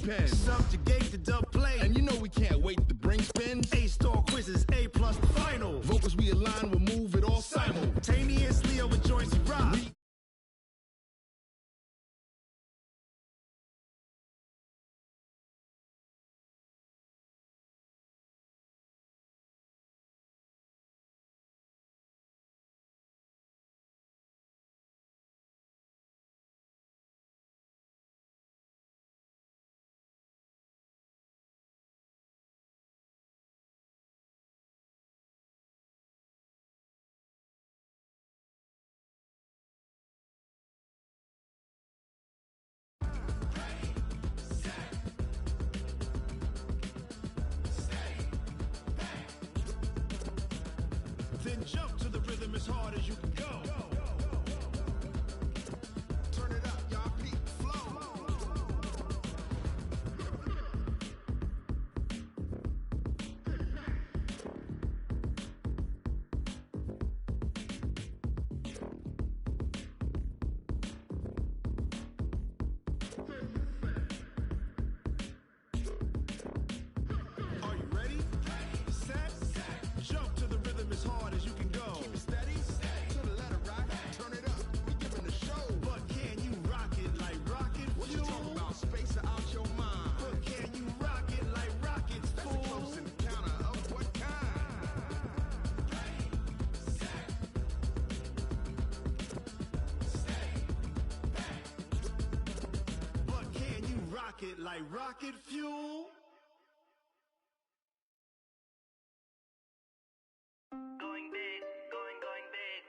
pen. Subjugate the dub play, and you know we can't wait to bring spins. A-star quizzes, A+ the final. Vocals we align, we'll move it all simultaneously over joints we rock. Then jump to the rhythm as hard as you can go. Turn it up, y'all, peak flow. Are you ready? Set, jump to the rhythm as hard as you can go. Keep it steady, to the letter right. Turn it up, we giving the show. But can you rock it like rocket fuel? What you talking about? Space out your mind. But can you rock it like rockets, fool? That's a close encounter of what kind? But can you rock it like rocket fuel? Going big, going big.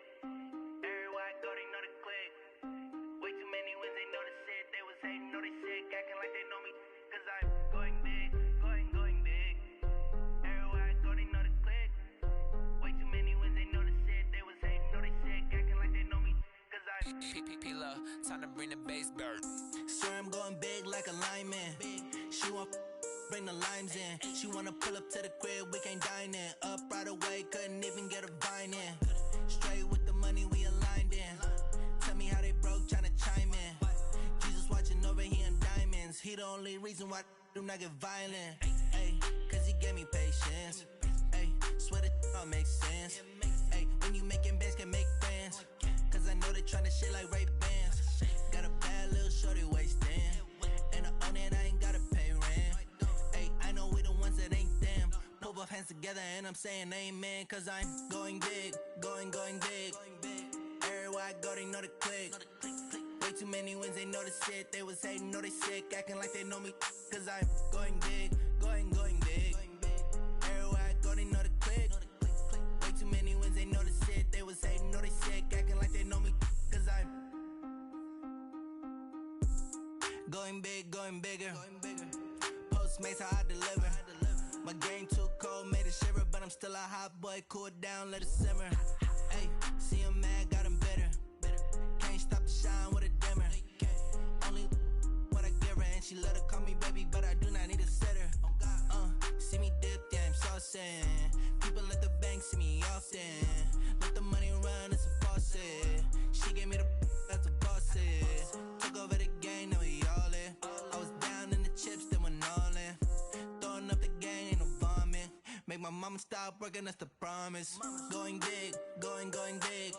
Everywhere I go, they know the click. Way too many wins, they know the shit. They was hating, know they sick, acting like they know me. Cause I'm going big, going big. Everywhere I go, they know the click. Way too many wins, they know the shit. They was hating, know they sick, acting like they know me. Cause I'm P-P-P-Love, time to bring the bass bird. Swear I'm going big like a lineman. She want bring the limes in. She wanna pull up to the crib, we can't dine in. Up right away, couldn't even get a vine in. Straight with the money we aligned in. Tell me how they broke, tryna chime in. Jesus watching over here in diamonds. He the only reason why I do not get violent. Ay, cause he gave me patience. Ay, swear that all makes sense. Ay, when you making bands, can make friends. Cause I know they tryna shit like Ray-Bans. Got a bad little shorty wasting. And I own it, I ain't gotta pay rent. Ay, I know we the ones that ain't them. Put both hands together and I'm saying amen. Cause I'm going big, going big. Everywhere I go, they know the click. Way too many wins, they know the shit. They was hating, know they sick, acting like they know me. Cause I'm going big, going big. Everywhere I go, they know the click. Way too many wins, they know the shit. They was hating, know they sick, acting like they know me. Cause I'm going big, going bigger. Postmates how I deliver. My game too cold, made it shiver, but I'm still a hot boy. Cool it down, let it simmer. Hey, see him mad, got him bitter. Can't stop the shine with a dimmer. Only what I give her, and she let her call me baby, but I do not need a sitter. See me dip, yeah, I'm saucing. People at the bank see me often. Let the money run, it's a faucet. She gave me the that's a faucet. Took over the game, now we all in. I was down in the chips, then went all in. Throwing up the gang, ain't no vomit. Make my mama stop working, that's the promise. Going big, going big.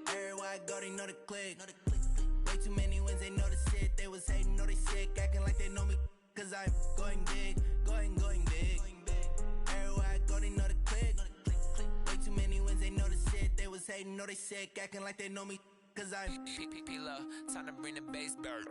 Everywhere I go, they know the click. Way too many wins, they know the shit. They was hating, know they sick, acting like they know me. Cause I'm going big, going big. Everywhere I go, they know the click. Way too many wins, they know the shit. They was hating, know they sick, acting like they know me. Cause I'm P-P-P-Love, time to bring the bass bird.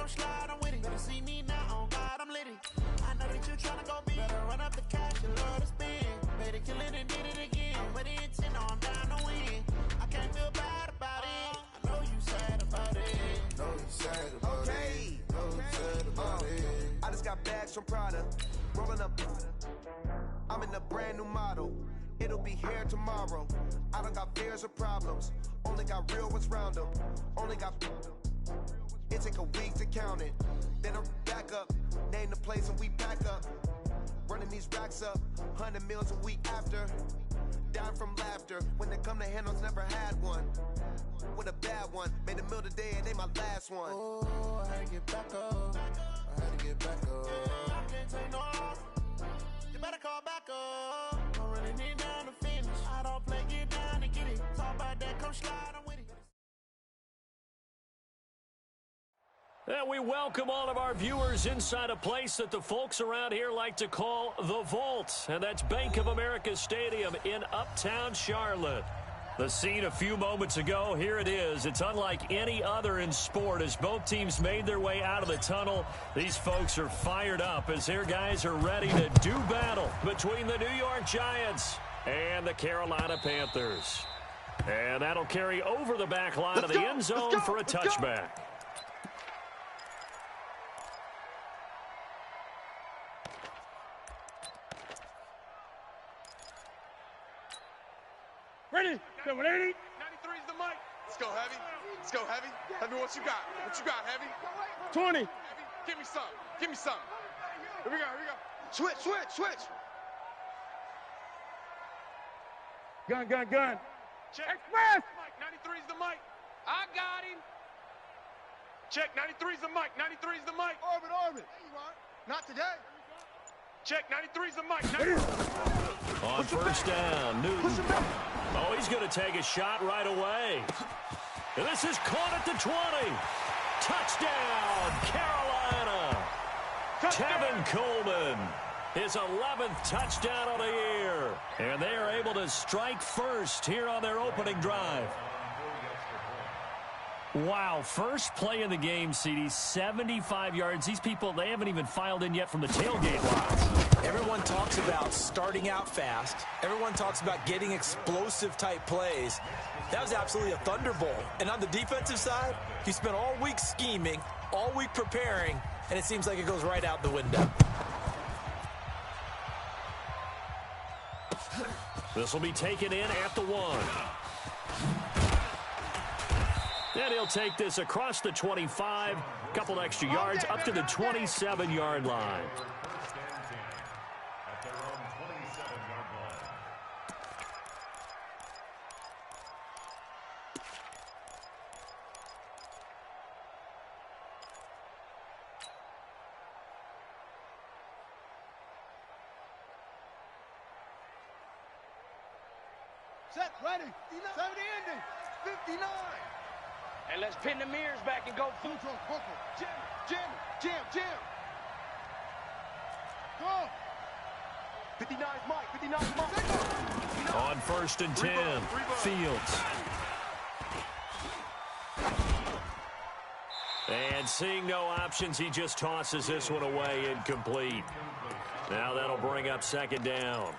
come slide, I'm with it. Better see me now, oh God, I'm litty. I know that you tryna go big. Better run up the cash, you love to spend. Better kill it and did it again. I'm with the intent, no, I'm down to win. I can't feel bad about it. I know you sad about it. Know you sad about it. Know you sad about it. I just got bags from Prada. Rolling up. I'm in a brand new model. It'll be here tomorrow. I don't got fears or problems. Only got real ones round them. Only got. It take a week to count it. Then I back up. Name the place and we back up. Running these racks up. 100 meals a week after. Down from laughter. When they come to handles, never had one. With a bad one. Made a meal today and they my last one. Oh, I had to get back up. I had to get back up. I can't take no loss. You better call back up. I'm running it down to finish. I don't play, get down to get it. Talk about that, come slide, I'm with it. And we welcome all of our viewers inside a place that the folks around here like to call the Vault. And that's Bank of America Stadium in Uptown Charlotte. The scene a few moments ago, here it is. It's unlike any other in sport as both teams made their way out of the tunnel. These folks are fired up as their guys are ready to do battle between the New York Giants and the Carolina Panthers. And that'll carry over the back line of the end zone for a touchback. Ready? 780. 93 is the mic. Let's go, Heavy. Let's go, Heavy. Heavy, what you got? What you got, Heavy? 20. Heavy, give me some. Give me some. Here we go, here we go. Switch, switch, switch. Gun. Check. Express. Mic, 93 is the mic. I got him. Check, 93 is the mic. 93 is the mic. Orbit. There you are. Not today. Check, 93 is the mic. On first down, Newton. Oh, he's going to take a shot right away. And this is caught at the 20. Touchdown, Carolina. Tevin Coleman, his 11th touchdown of the year. And they are able to strike first here on their opening drive. Wow, first play in the game, CD, 75 yards. These people, they haven't even filed in yet from the tailgate lines. Everyone talks about starting out fast. Everyone talks about getting explosive type plays. That was absolutely a thunderbolt. And on the defensive side, you spent all week scheming, all week preparing, and it seems like it goes right out the window. This will be taken in at the 1. And he'll take this across the 25, couple extra yards up to the 27-yard line. Set, ready. 70 ending. 59. And let's pin the mirrors back and go. Jim. Go. 59's Mike. 59's Mike. On first and 10, Fields. And seeing no options, he just tosses this one away incomplete. Now that'll bring up second down.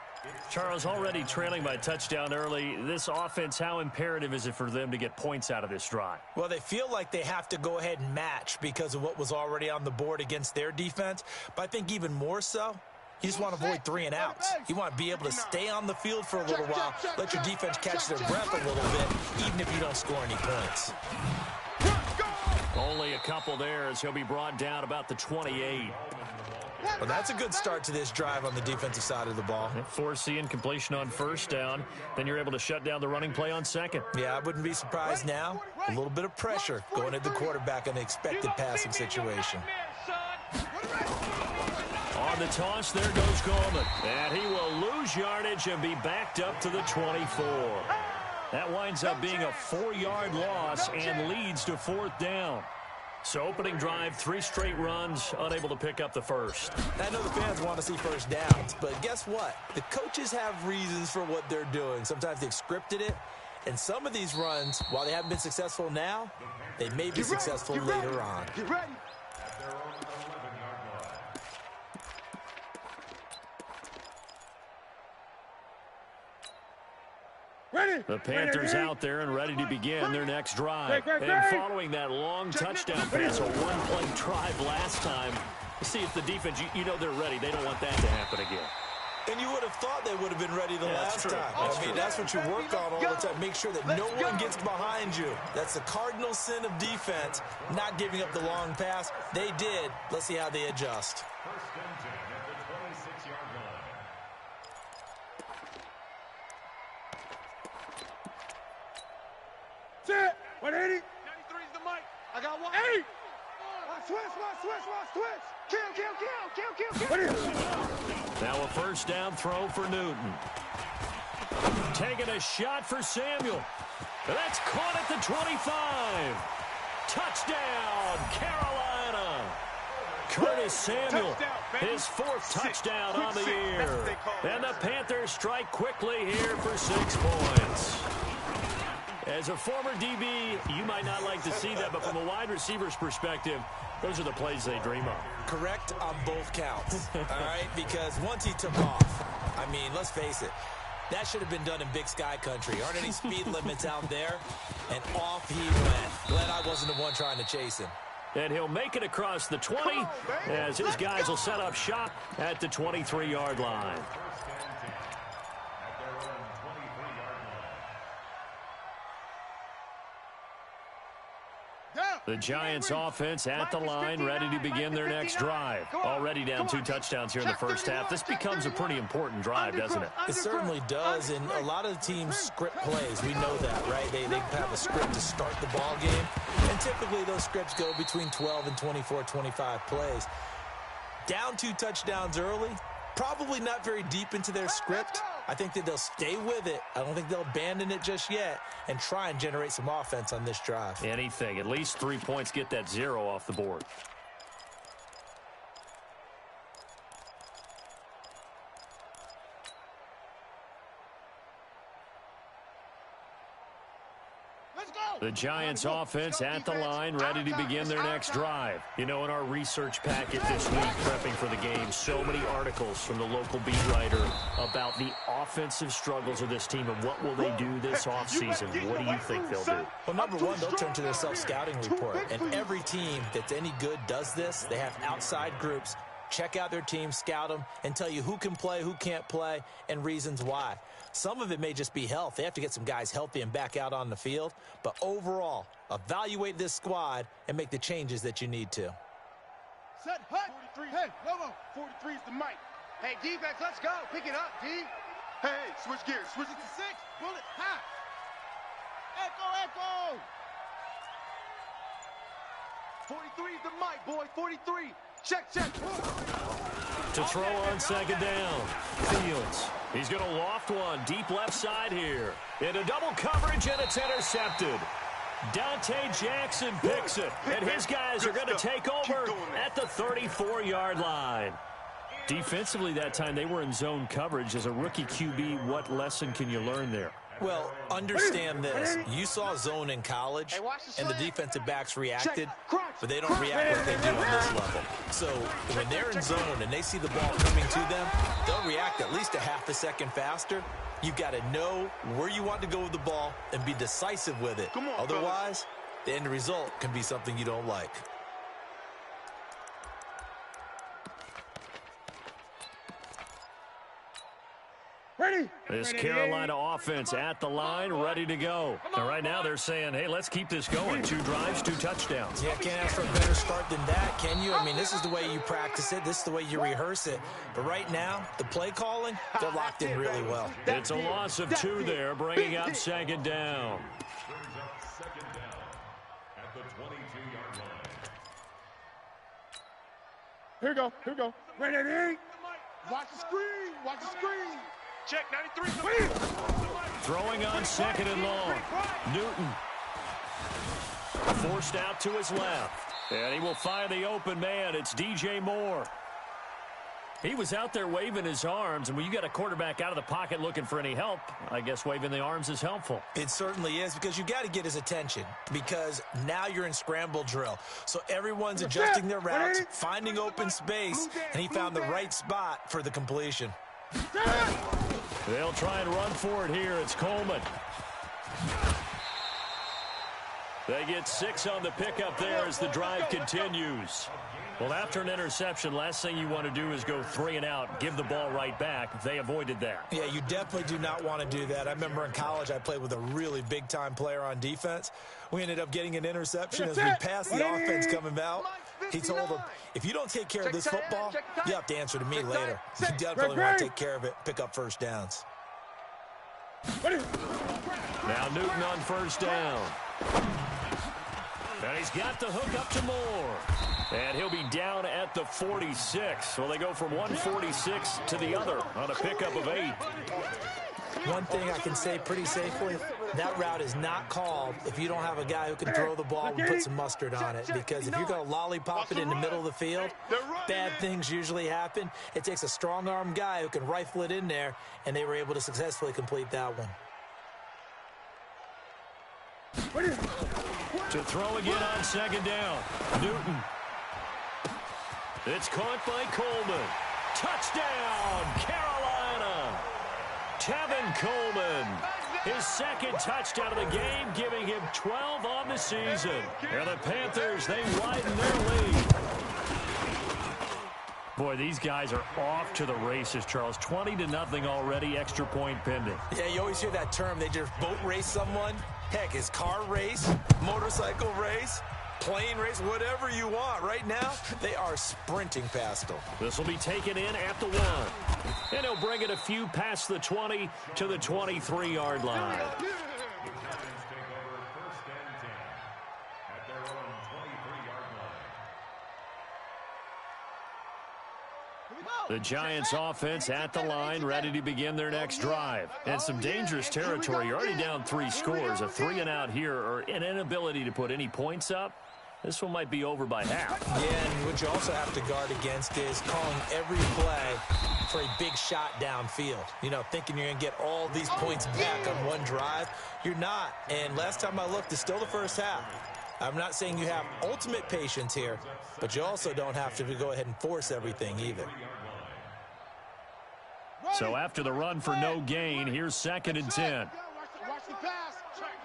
Charles, already trailing by touchdown early. This offense, how imperative is it for them to get points out of this drive? Well, they feel like they have to go ahead and match because of what was already on the board against their defense. But I think even more so, you just want to avoid 3 and outs. You want to be able to stay on the field for a little while, let your defense catch their breath a little bit, even if you don't score any points. Only a couple there as he'll be brought down about the 28. Well, that's a good start to this drive on the defensive side of the ball. Foreseeing completion on first down. Then you're able to shut down the running play on second. Yeah, I wouldn't be surprised now. A little bit of pressure going at the quarterback in the expected passing situation. On the toss, there goes Coleman. And he will lose yardage and be backed up to the 24. That winds up being a 4-yard loss and leads to fourth down. So opening drive, 3 straight runs, unable to pick up the first. I know the fans want to see first downs, but guess what? The coaches have reasons for what they're doing. Sometimes they've scripted it, and some of these runs, while they haven't been successful now, they may be successful later on. Get ready. The Panthers out there and ready to begin their next drive. And following that long touchdown pass, a one-play drive last time, see if the defense, you know they're ready. They don't want that to happen again. And you would have thought they would have been ready the last time. I mean, that's what you work on all the time. Make sure that no one gets behind you. That's the cardinal sin of defense, not giving up the long pass. They did. Let's see how they adjust. First and 10 at the 26-yard line. Set. 180. 93's the mic. I got 180. Switch. Kill. Now a first down throw for Newton. Taking a shot for Samuel. That's caught at the 25. Touchdown, Carolina. Curtis Samuel, his fourth touchdown on the year. And the Panthers strike quickly here for 6 points. As a former DB, you might not like to see that, but from a wide receiver's perspective, those are the plays they dream of. Correct on both counts, all right? Because once he took off, I mean, let's face it, that should have been done in Big Sky country. Aren't any speed limits out there? And off he went. Glad I wasn't the one trying to chase him. And he'll make it across the 20 as his guys will set up shop at the 23-yard line. The Giants offense at the line, ready to begin their next drive. Already down 2 touchdowns here in the first half. This becomes a pretty important drive, doesn't it? It certainly does, and a lot of the teams script plays. We know that, right? They have a script to start the ball game, and typically those scripts go between 12 and 24, 25 plays. Down 2 touchdowns early, probably not very deep into their script. I think that they'll stay with it. I don't think they'll abandon it just yet and try and generate some offense on this drive. Anything. At least 3 points, get that 0 off the board. The Giants offense at the line, ready to begin their next drive. You know, in our research packet this week, prepping for the game, so many articles from the local beat writer about the offensive struggles of this team and what will they do this offseason. What do you think they'll do? Well, number one, they'll turn to their self-scouting report. And every team that's any good does this. They have outside groups. Check out their team, scout them, and tell you who can play, who can't play, and reasons why. Some of it may just be health. They have to get some guys healthy and back out on the field. But overall, evaluate this squad and make the changes that you need to. Set, hut. Hey, Lobo. 43 is the mic. Hey, defense, let's go. Pick it up, D. Hey, switch gears. Switch it to 6. Bullet, hot. Echo. 43 is the mic, boy. 43. Check. To throw on second down, Fields. He's going to loft one deep left side here. Into double coverage, and it's intercepted. Dante Jackson picks it, and his guys are going to take over at the 34-yard line. Defensively that time, they were in zone coverage. As a rookie QB, what lesson can you learn there? Well, understand this. You saw zone in college, and the defensive backs reacted, but they don't react like they do on this level. So when they're in zone and they see the ball coming to them, they'll react at least a half a second faster. You've got to know where you want to go with the ball and be decisive with it. Otherwise, the end result can be something you don't like. This Carolina offense at the line, ready to go. And right now they're saying, hey, let's keep this going. 2 drives, 2 touchdowns. Yeah, can't ask for a better start than that, can you? I mean, this is the way you practice it. This is the way you rehearse it. But right now, the play calling, they're locked in really well. It's a loss of 2 there, bringing up second down. Brings up second down at the 22-yard line. Here we go. Ready. Watch the screen. Check, 93's the Throwing on second and long. Newton forced out to his left. And he will find the open man. It's DJ Moore. He was out there waving his arms, and when you got a quarterback out of the pocket looking for any help, I guess waving the arms is helpful. It certainly is, because you got to get his attention, because now you're in scramble drill. So everyone's adjusting their routes, finding open space, and he found the right spot for the completion. They'll try and run for it here. It's Coleman. They get 6 on the pickup there as the drive continues. Well, after an interception, last thing you want to do is go 3 and out, give the ball right back. They avoided that. Yeah, you definitely do not want to do that. I remember in college I played with a really big-time player on defense. We ended up getting an interception as we passed the offense coming out. He told him, if you don't take care of this football, you have to answer to me later. You definitely want to take care of it, pick up first downs. Now Newton on first down. And he's got the hook up to Moore. And he'll be down at the 46. Well, they go from 146 to the other on a pickup of 8. One thing I can say pretty safely, that route is not called if you don't have a guy who can throw the ball and put some mustard on it. Because if you're going to lollipop it in the middle of the field, bad things usually happen. It takes a strong-arm guy who can rifle it in there, and they were able to successfully complete that one. To throw again on second down. Newton. It's caught by Coleman. Touchdown, Carolina. Tevin Coleman. His second touchdown of the game, giving him 12 on the season. And the Panthers, they widen their lead. Boy, these guys are off to the races, Charles. 20-0 already, extra point pending. Yeah, you always hear that term. They just boat race someone. Heck, it's car race, motorcycle race, plane race, whatever you want. Right now, they are sprinting past them. This will be taken in at the 1. And he'll bring it a few past the 20 to the 23-yard line. The Giants offense at the line, ready to begin their next drive. And some dangerous territory. You're already down 3 scores. A 3 and out here, or an inability to put any points up. This one might be over by half. Yeah, and what you also have to guard against is calling every play for a big shot downfield. You know, thinking you're going to get all these points back on one drive. You're not. And last time I looked, it's still the first half. I'm not saying you have ultimate patience here, but you also don't have to go ahead and force everything either. So after the run for no gain, here's 2nd and 10. Watch the pass.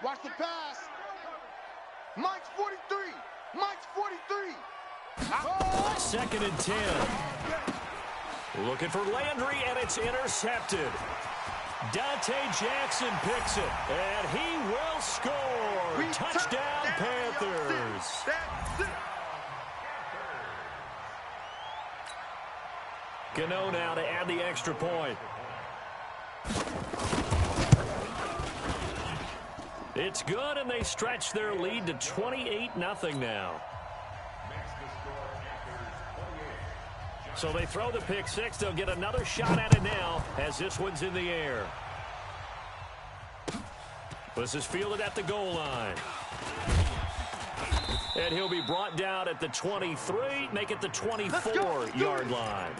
Watch the pass. Mike's 43. Mike's 43. 2nd and 10. Looking for Landry, and it's intercepted. Dante Jackson picks it, and he will score. Touchdown, Panthers. That's it. Gano now to add the extra point. It's good, and they stretch their lead to 28-0 now. So they throw the pick 6. They'll get another shot at it now as this one's in the air. This is fielded at the goal line. And he'll be brought down at the 23, make it the 24-yard line.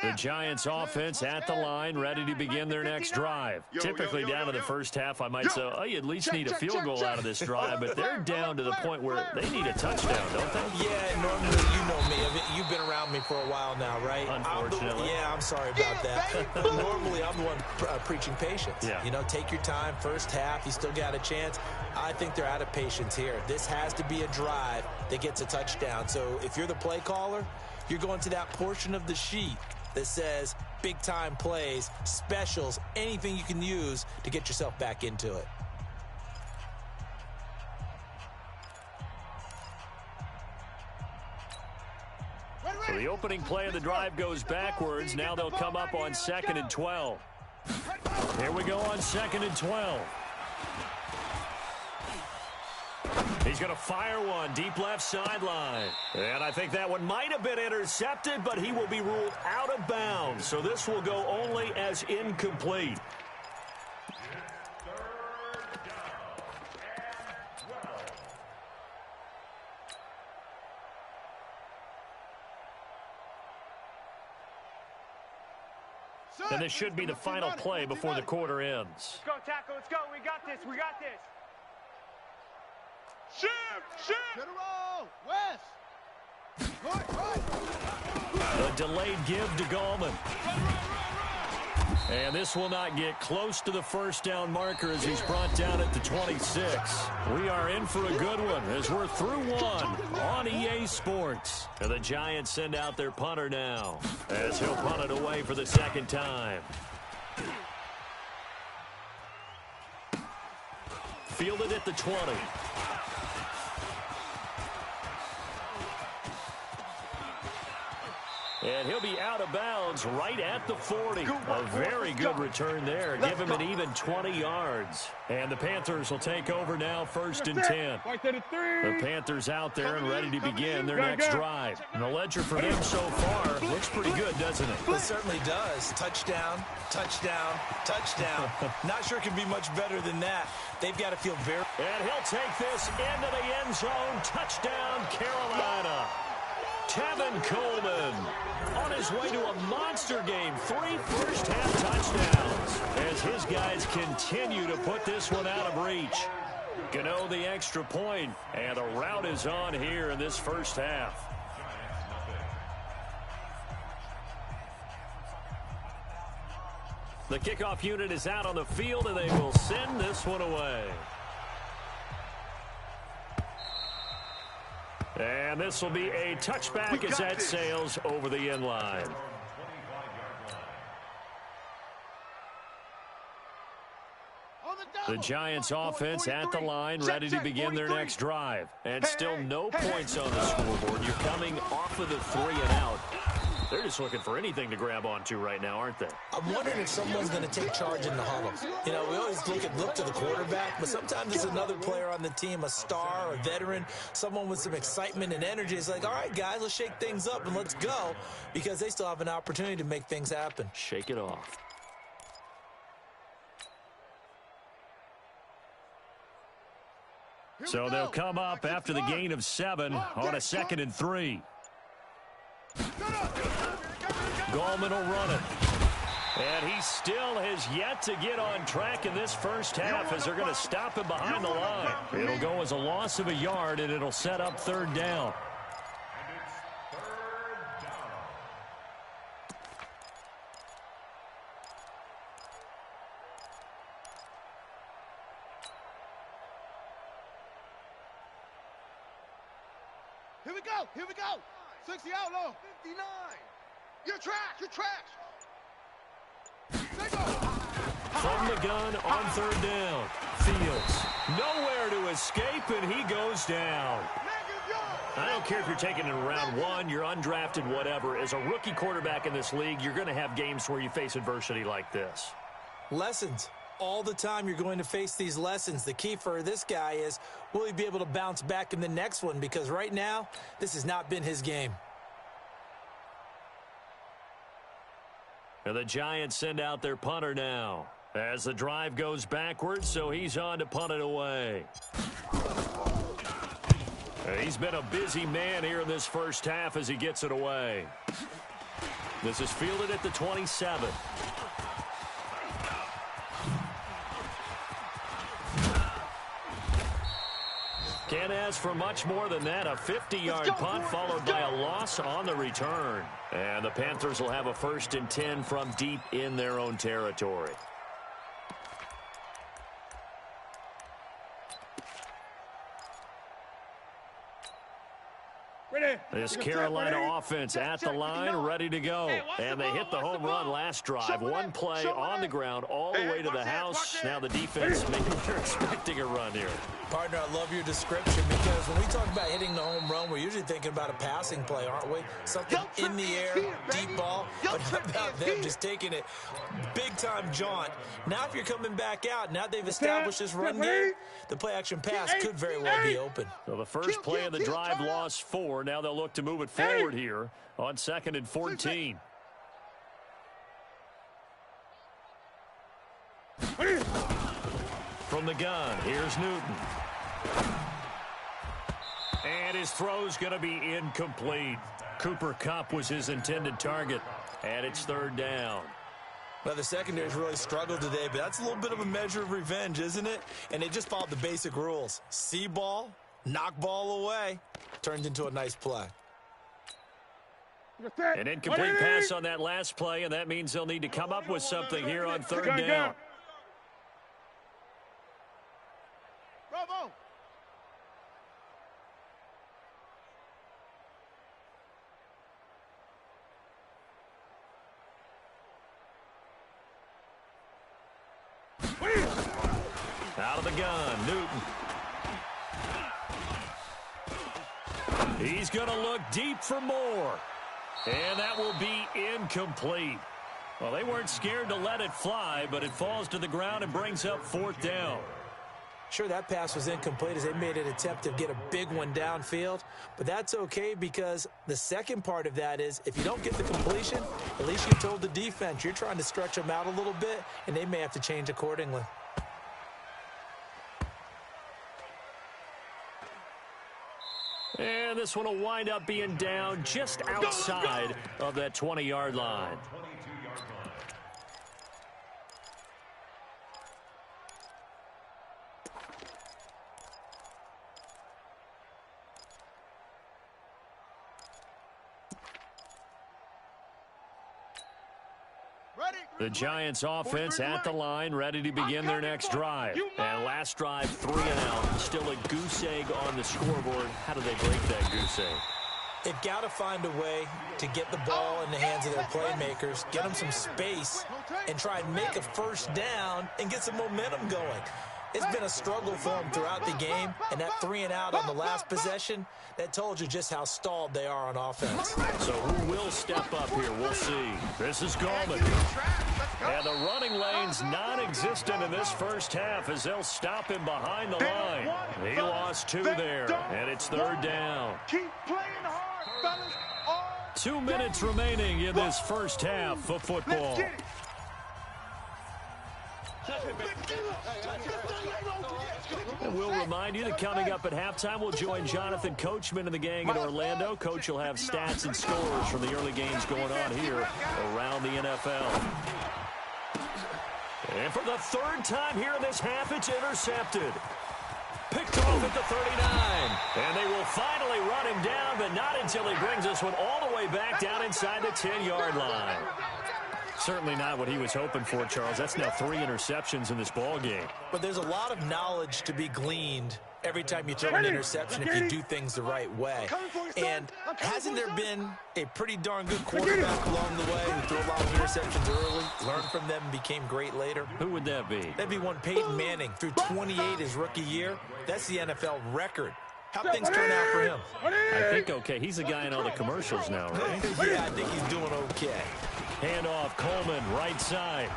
The Giants offense at the line, ready to begin their next drive. Typically down to the first half, I might say, oh, you at least need a field goal out of this drive, but they're down to the point where they need a touchdown, don't they? Yeah, normally, you know me. You've been around me for a while now, right? Unfortunately. I'm sorry about that. Normally, I'm the one preaching patience. Yeah. You know, take your time. First half, you still got a chance. I think they're out of patience here. This has to be a drive that gets a touchdown. So if you're the play caller, you're going to that portion of the sheet that says big-time plays, specials, anything you can use to get yourself back into it. So the opening play of the drive goes backwards. Now they'll come up on 2nd and 12. Here we go on 2nd and 12. He's going to fire one deep left sideline. And I think that one might have been intercepted, but he will be ruled out of bounds. So this will go only as incomplete. And this should be the final play before the quarter ends. Let's go, tackle. Let's go. We got this. We got this. Shift. General, West. Right. A delayed give to Gallman. And this will not get close to the first down marker as he's brought down at the 26. We are in for a good one as we're through one on EA Sports. And the Giants send out their punter now as he'll punt it away for the second time. Fielded at the 20. And he'll be out of bounds right at the 40. A very good return there. Give him an even 20 yards. And the Panthers will take over now, 1st and 10. The Panthers out there and ready to begin their next drive. And the ledger for them so far looks pretty good, doesn't it? It certainly does. Touchdown, touchdown, touchdown. Not sure it can be much better than that. They've got to feel very... And he'll take this into the end zone. Touchdown, Carolina. Tevin Coleman on his way to a monster game. 3 first-half touchdowns as his guys continue to put this one out of reach. Gano the extra point, and the route is on here in this first half. The kickoff unit is out on the field, and they will send this one away. And this will be a touchback as that sails over the end line. The Giants offense at the line, ready to begin their next drive. And still no points on the scoreboard. You're coming off of the 3 and out. They're just looking for anything to grab onto right now, aren't they? I'm wondering if someone's going to take charge in the huddle. You know, we always look to the quarterback, but sometimes there's another player on the team, a star, a veteran, someone with some excitement and energy. It's like, all right, guys, let's shake things up and let's go, because they still have an opportunity to make things happen. Shake it off. So they'll come up after the gain of 7 on a 2nd and 3. Gallman will run it. And he still has yet to get on track in this first half as they're going to stop him behind the line. It'll go as a loss of a yard, and it'll set up 3rd down. Here we go. 60 out low. 59. You're trash. From the gun on 3rd down. Fields nowhere to escape, and he goes down. I don't care if you're taking it in round 1, you're undrafted, whatever. As a rookie quarterback in this league, you're going to have games where you face adversity like this. Lessons. All the time you're going to face these lessons. The key for this guy is, will he be able to bounce back in the next one? Because right now, this has not been his game. And the Giants send out their punter now as the drive goes backwards, so he's on to punt it away. He's been a busy man here in this first half as he gets it away. This is fielded at the 27. Can't ask for much more than that. A 50-yard punt followed by a loss on the return. And the Panthers will have a 1st and 10 from deep in their own territory. This Carolina offense at the line, ready to go. And they hit the home run last drive. One play on the ground all the way to the house. Now the defense, maybe they're expecting a run here. Partner, I love your description, because when we talk about hitting the home run, we're usually thinking about a passing play, aren't we? Something in the air, deep ball. But how about them just taking it big-time jaunt? Now if you're coming back out, now they've established this run game, the play-action pass could very well be open. So the first play of the drive lost 4. Now they'll look to move it forward here on 2nd and 14. From the gun, here's Newton. And his throw's going to be incomplete. Cooper Kupp was his intended target, and it's 3rd down. Well, the secondary's really struggled today, but that's a little bit of a measure of revenge, isn't it? And they just followed the basic rules. See ball, knock ball away. Turns into a nice play. An incomplete pass on that last play, and that means they'll need to come up with something here on third down. Bravo. Out of the gun, Newton. He's going to look deep for more. And that will be incomplete. Well, they weren't scared to let it fly, but it falls to the ground and brings up fourth down. Sure, that pass was incomplete as they made an attempt to get a big one downfield, but that's okay because the second part of that is if you don't get the completion, at least you told the defense you're trying to stretch them out a little bit, and they may have to change accordingly. And this one will wind up being down just outside of that 20-yard line. The Giants offense at the line, ready to begin their next drive. And last drive, 3 and out. Still a goose egg on the scoreboard. How do they break that goose egg? They've got to find a way to get the ball in the hands of their playmakers, get them some space, and try and make a first down and get some momentum going. It's been a struggle for them throughout the game, and that 3 and out on the last possession, that told you just how stalled they are on offense. So who will step up here? We'll see. This is Goldman. And the running lane's non-existent in this first half as they'll stop him behind the line. He lost 2 there, and it's third down. Keep playing hard, fellas. 2 minutes remaining in this first half of football. And we'll remind you that coming up at halftime, we'll join Jonathan Coachman and the gang in Orlando. Coach will have stats and scores from the early games going on here around the NFL. And for the third time here in this half, it's intercepted. Picked off at the 39. And they will finally run him down, but not until he brings this one all the way back down inside the 10-yard line. Certainly not what he was hoping for, Charles. That's now 3 interceptions in this ball game. But there's a lot of knowledge to be gleaned every time you throw an interception if you do things the right way. And hasn't there been a pretty darn good quarterback along the way who threw a lot of interceptions early, learned from them, and became great later? Who would that be? That'd be one Peyton Manning. Threw 28 his rookie year. That's the NFL record. How'd things turn out for him? I think okay. He's the guy in all the commercials now, right? Yeah, I think he's doing okay. Handoff, Coleman, right side.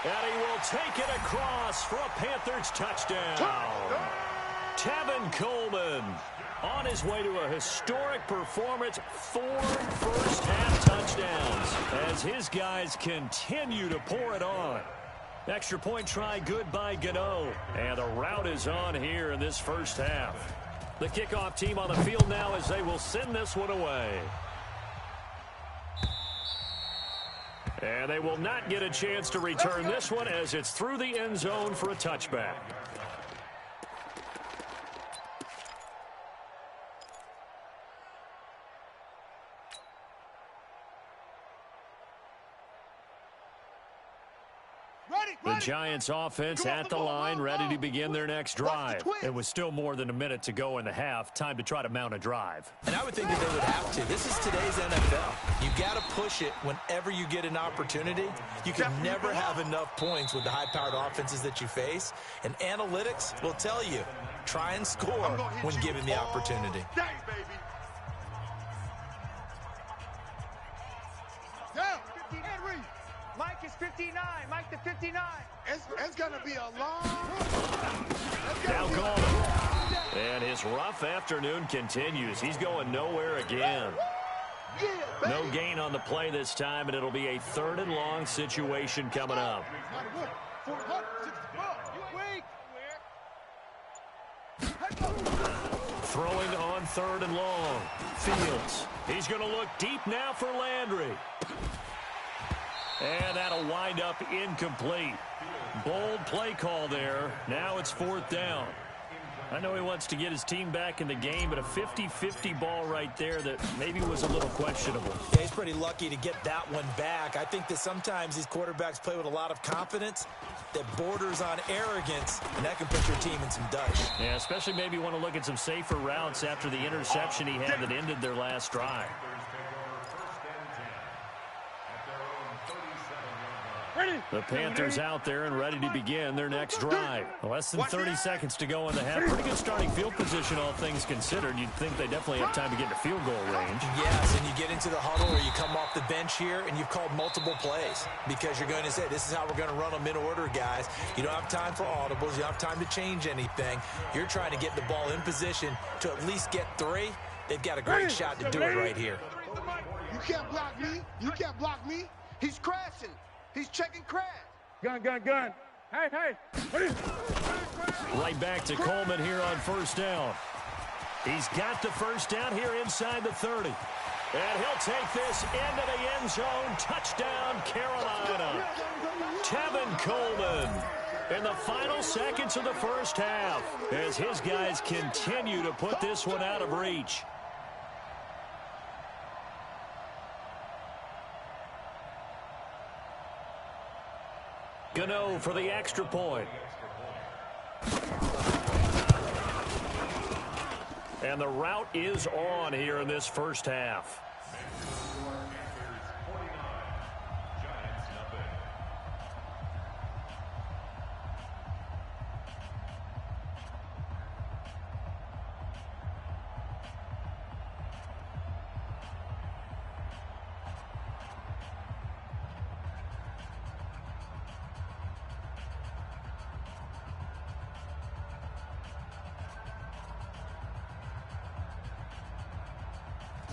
And he will take it across for a Panthers touchdown. Tevin Coleman on his way to a historic performance. 4 first-half touchdowns as his guys continue to pour it on. Extra point try good by Gano. And the route is on here in this first half. The kickoff team on the field now as they will send this one away. And they will not get a chance to return this one as it's through the end zone for a touchback. The Giants offense at the line, ready to begin their next drive. It was still more than a minute to go in the half. Time to try to mount a drive. And I would think that they would have to. This is today's NFL. You got to push it whenever you get an opportunity. You can never have enough points with the high-powered offenses that you face. And analytics will tell you, try and score when given the opportunity. Mike is 59. Mike the 59. It's going to be a long... Now Coleman. And his rough afternoon continues. He's going nowhere again. No gain on the play this time, and it'll be a 3rd and long situation coming up. Throwing on 3rd and long. Fields. He's going to look deep now for Landry. And that'll wind up incomplete. Bold play call there. Now it's 4th down. I know he wants to get his team back in the game, but a 50-50 ball right there that maybe was a little questionable. Yeah, he's pretty lucky to get that one back. I think that sometimes these quarterbacks play with a lot of confidence that borders on arrogance, and that can put your team in some dudge. Yeah, especially maybe want to look at some safer routes after the interception he had that ended their last drive. The Panthers out there and ready to begin their next drive. Less than 30 seconds to go in the half. Pretty good starting field position, all things considered. You'd think they definitely have time to get to field goal range. Yes, and you get into the huddle or you come off the bench here and you've called multiple plays because you're going to say, this is how we're going to run them in order, guys. You don't have time for audibles. You don't have time to change anything. You're trying to get the ball in position to at least get 3. They've got a great shot to do it right here. You can't block me. You can't block me. He's crashing. He's checking crash. Gun. Hey. Right back to Coleman here on 1st down. He's got the 1st down here inside the 30. And he'll take this into the end zone. Touchdown, Carolina. Tevin Coleman in the final seconds of the 1st half as his guys continue to put this one out of reach. Gano for the extra point. And the route is on here in this 1st half.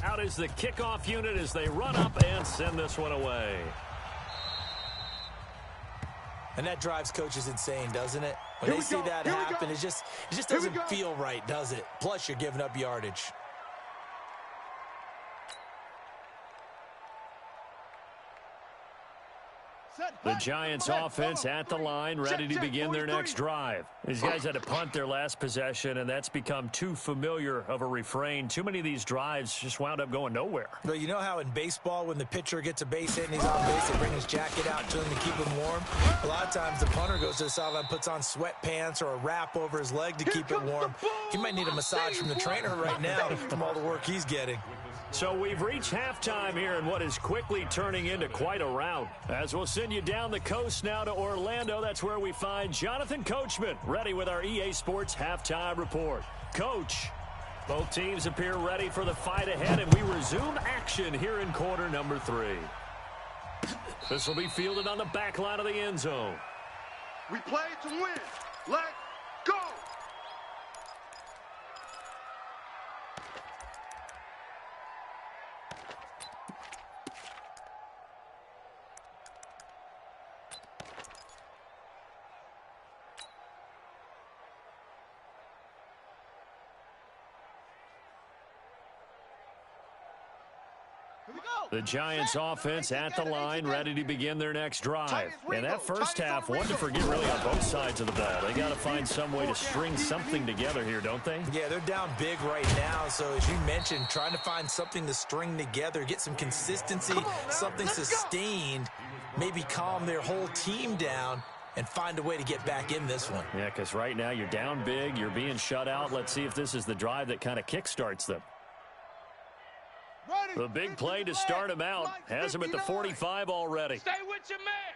Out is the kickoff unit as they run up and send this one away. And that drives coaches insane, doesn't it? When they see that happen, it just doesn't feel right, does it? Plus, you're giving up yardage. The Giants offense at the line, ready to begin their next drive. These guys had to punt their last possession, and that's become too familiar of a refrain. Too many of these drives just wound up going nowhere. Well, you know how in baseball, when the pitcher gets a base hit and he's on base, they bring his jacket out to him to keep him warm? A lot of times the punter goes to the sideline, puts on sweatpants or a wrap over his leg to keep it warm. He might need a massage from the trainer right now from all the work he's getting. So we've reached halftime here in what is quickly turning into quite a rout. As we'll send you down the coast now to Orlando, that's where we find Jonathan Coachman ready with our EA Sports Halftime Report. Coach, both teams appear ready for the fight ahead, and we resume action here in quarter number 3. This will be fielded on the back line of the end zone. We play to win. Let's go. The Giants offense at the line, ready to begin their next drive. And that first half, one to forget really on both sides of the ball. They got to find some way to string something together here, don't they? Yeah, they're down big right now. So as you mentioned, trying to find something to string together, get some consistency, something sustained, maybe calm their whole team down and find a way to get back in this one. Yeah, because right now you're down big, you're being shut out. Let's see if this is the drive that kind of kickstarts them. The big play to start him out has him at the 45 already. Stay with your man.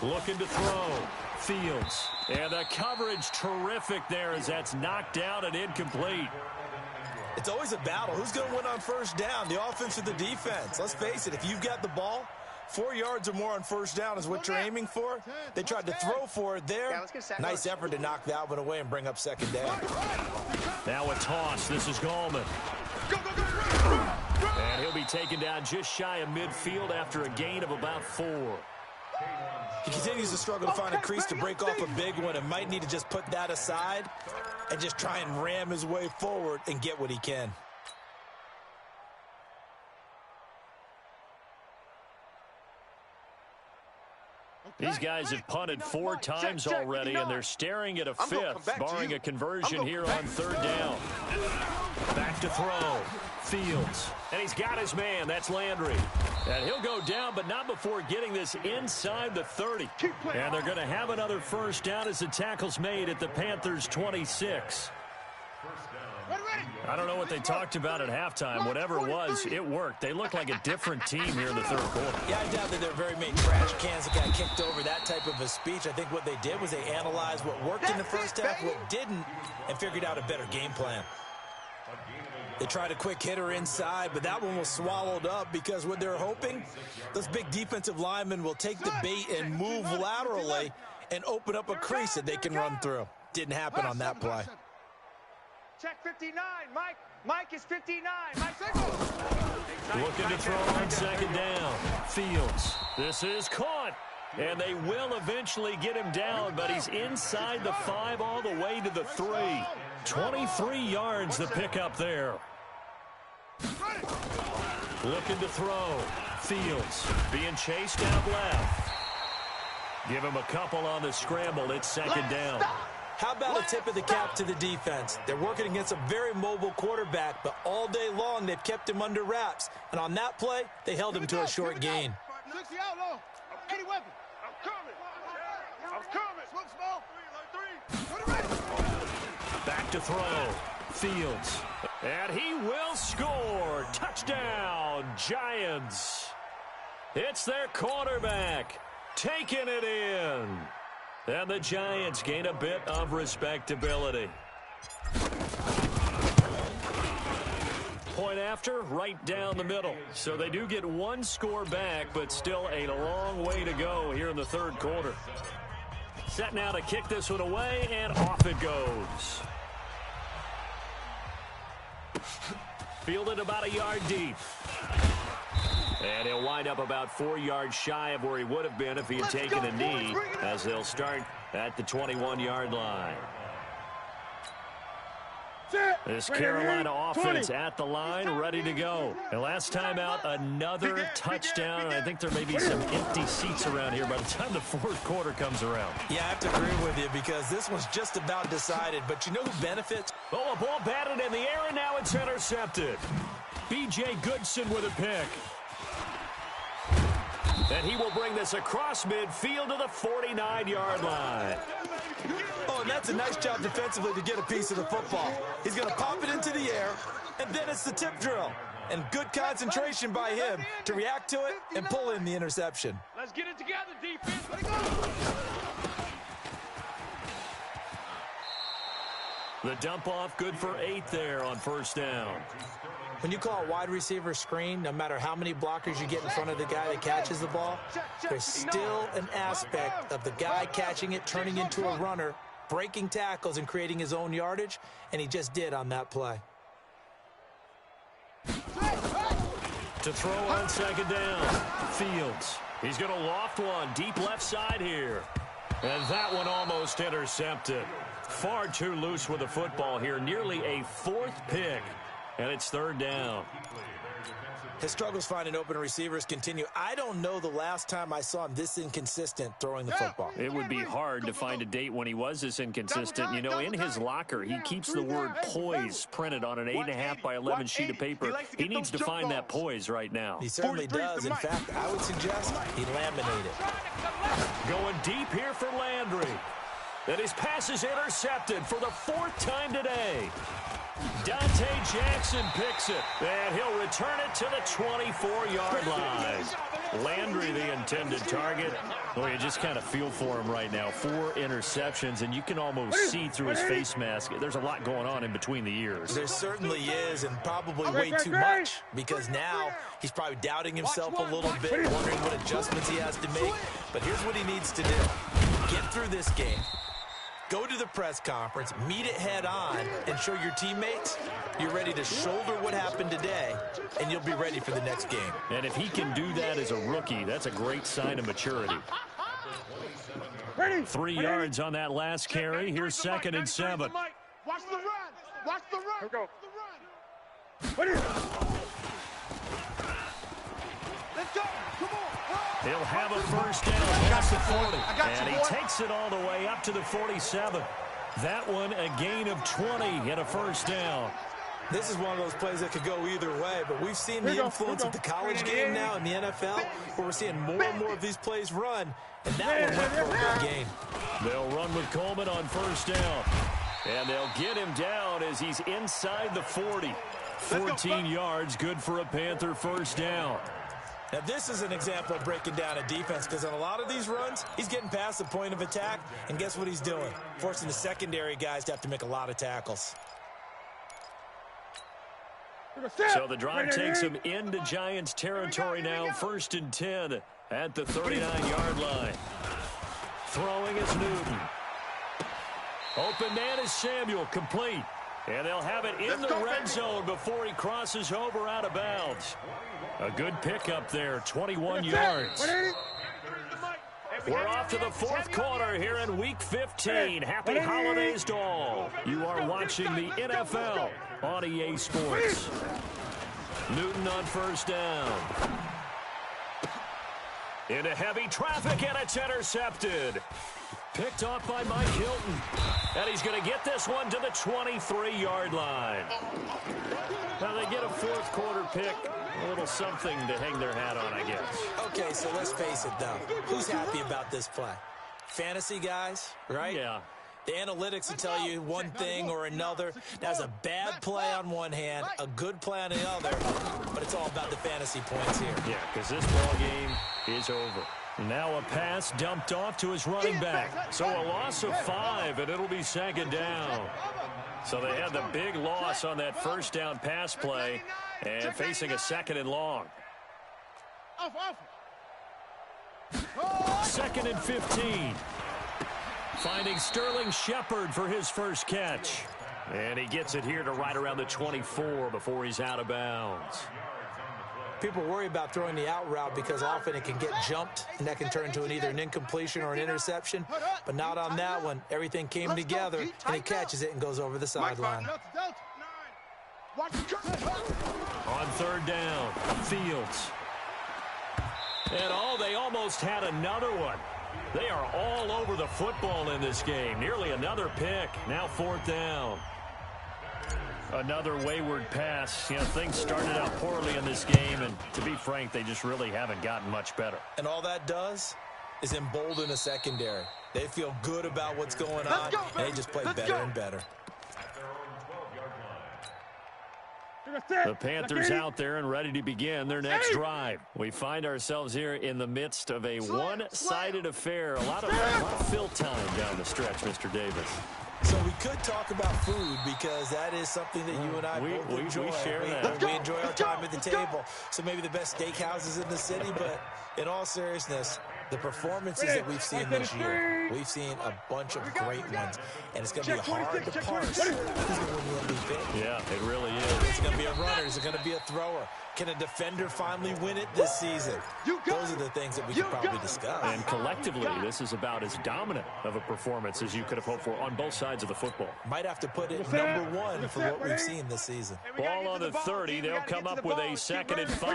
Looking to throw. Fields. And the coverage terrific there as that's knocked down and incomplete. It's always a battle. Who's going to win on first down, the offense or the defense? Let's face it, if you've got the ball, 4 yards or more on first down is what you're aiming for. They tried to throw for it there. Nice effort to knock that one away and bring up second down. Now a toss. This is Gallman. And he'll be taken down just shy of midfield after a gain of about 4. He continues to struggle to find a crease to break off a big one and might need to just put that aside and just try and ram his way forward and get what he can. These guys have punted 4 times already, and they're staring at a 5th, barring a conversion here on 3rd down. Back to throw. Fields. And he's got his man. That's Landry. And he'll go down, but not before getting this inside the 30. And they're going to have another first down as the tackle's made at the Panthers' 26. I don't know what they talked about at halftime. Whatever it was, it worked. They look like a different team here in the 3rd quarter. Yeah, I doubt that there are very many trash cans that got kicked over that type of a speech. I think what they did was they analyzed what worked in the first half, what didn't, and figured out a better game plan. They tried a quick hitter inside, but that one was swallowed up because what they're hoping, those big defensive linemen will take the bait and move laterally and open up a crease that they can run through. Didn't happen on that play. Check 59, Mike. Mike is 59. Mike, looking to throw on 2nd down. Fields. This is caught. And they will eventually get him down, but he's inside the 5 all the way to the 3. 23 yards the pickup there. Looking to throw. Fields being chased out left. Give him a couple on the scramble. It's 2nd down. How about a tip of the cap to the defense? They're working against a very mobile quarterback, but all day long they've kept him under wraps. And on that play, they held him to a short gain. 60 out low. 80 weapon. I'm coming. Smoke small. 3. Back to throw. Fields. And he will score. Touchdown, Giants. It's their quarterback. Taking it in. And the Giants gain a bit of respectability. Point after, right down the middle. So they do get 1 score back, but still a long way to go here in the 3rd quarter. Set now to kick this one away, and off it goes. Fielded about a yard deep. And he'll wind up about 4 yards shy of where he would have been if he had taken a knee, as they'll start at the 21-yard line. This Carolina offense at the line, ready to go. And last time out, another touchdown. I think there may be some empty seats around here by the time the 4th quarter comes around. Yeah, I have to agree with you because this one's just about decided. But you know who benefits? Oh, a ball batted in the air, and now it's intercepted. B.J. Goodson with a pick. And he will bring this across midfield to the 49-yard line. Oh, and that's a nice job defensively to get a piece of the football. He's going to pop it into the air, and then it's the tip drill. And good concentration by him to react to it and pull in the interception. let's get it together, defense. Let it go. The dump off good for 8 there on 1st down. When you call a wide receiver screen, no matter how many blockers you get in front of the guy that catches the ball, there's still an aspect of the guy catching it, turning into a runner, breaking tackles and creating his own yardage, and he just did on that play. To throw on 2nd down, Fields. He's going to loft one deep left side here. And that one almost intercepted. Far too loose with the football here. Nearly a 4th pick. And it's 3rd down. His struggles finding open receivers continue. I don't know the last time I saw him this inconsistent throwing the football. It would be hard to find a date when he was this inconsistent. You know, in his locker, he keeps the word poise printed on an 8.5 by 11 sheet of paper. He needs to find that poise right now. He certainly does. In fact, I would suggest he laminate it. Going deep here for Landry. And his pass is intercepted for the 4th time today. Dante Jackson picks it, and he'll return it to the 24-yard line. Landry, the intended target. Well, you just kind of feel for him right now. 4 interceptions, and you can almost see through his face mask. There's a lot going on in between the ears. There certainly is, and probably way too much, because now he's probably doubting himself a little bit, wondering what adjustments he has to make. But here's what he needs to do. Get through this game. Go to the press conference, meet it head on, and show your teammates you're ready to shoulder what happened today, and you'll be ready for the next game. And if he can do that as a rookie, that's a great sign of maturity. 3 yards on that last carry. Here's 2nd and 7. Watch the run. Watch the run. Here we go. Let's go. Come on. He'll He'll have a first down past the 40. And he takes it all the way up to the 47. That one a gain of 20 and a first down. This is one of those plays that could go either way, but we've seen the influence of the college game now in the NFL, where we're seeing more and more of these plays run, and that one went for a good gain. They'll run with Coleman on first down, and they'll get him down as he's inside the 40. 14 yards, good for a Panther first down. Now, this is an example of breaking down a defense, because on a lot of these runs, he's getting past the point of attack, and guess what he's doing? Forcing the secondary guys to have to make a lot of tackles. So the drive takes him into Giants territory now, 1st and 10 at the 39-yard line. Throwing is Newton. Open man is Samuel, complete. And they'll have it in the red zone before he crosses over out of bounds. A good pickup there, 21 yards. We're off to the 4th quarter here in Week 15. Happy holidays to all. You are watching the NFL on EA Sports. Newton on first down. Into heavy traffic, and it's intercepted. Picked off by Mike Hilton. And he's going to get this one to the 23-yard line. Now they get a 4th quarter pick. A little something to hang their hat on, I guess. Okay, so let's face it, though. Who's happy about this play? Fantasy guys, right? Yeah. The analytics will tell you one thing or another. That's a bad play on one hand, a good play on the other, but it's all about the fantasy points here. Yeah, because this ball game is over. Now a pass dumped off to his running back. So a loss of 5, and it'll be 2nd down. So they had the big loss on that first down pass play and facing a 2nd and long. 2nd and 15. Finding Sterling Shepard for his first catch. And he gets it here to right around the 24 before he's out of bounds. People worry about throwing the out route because often it can get jumped, and that can turn into either an incompletion or an interception. But not on that one. Everything came together, and he catches it and goes over the sideline. On 3rd down, Fields. And they almost had another one. They are all over the football in this game. Nearly another pick. Now 4th down. Another wayward pass. You know, things started out poorly in this game, and to be frank, they just really haven't gotten much better. And all that does is embolden a secondary. They feel good about what's going on, and they just play better and better. The Panthers out there and ready to begin their next drive. We find ourselves here in the midst of a one-sided affair. A lot of fill time down the stretch, Mr. Davis. So we could talk about food because that is something that you and I both enjoy. We share that. We enjoy our time at the table. So maybe the best steakhouses in the city, but in all seriousness, the performances that we've seen this year, we've seen a bunch of great ones, and it's going to be hard to parse who's going to win the MVP. Yeah, it really is. Is it going to be a runner? Is it going to be a thrower? Can a defender finally win it this season? Those are the things that we could probably discuss. And collectively, this is about as dominant of a performance as you could have hoped for on both sides of the football. Might have to put it number 1 for what we've seen this season. Ball on the 30. They'll come up with a 2nd and 5.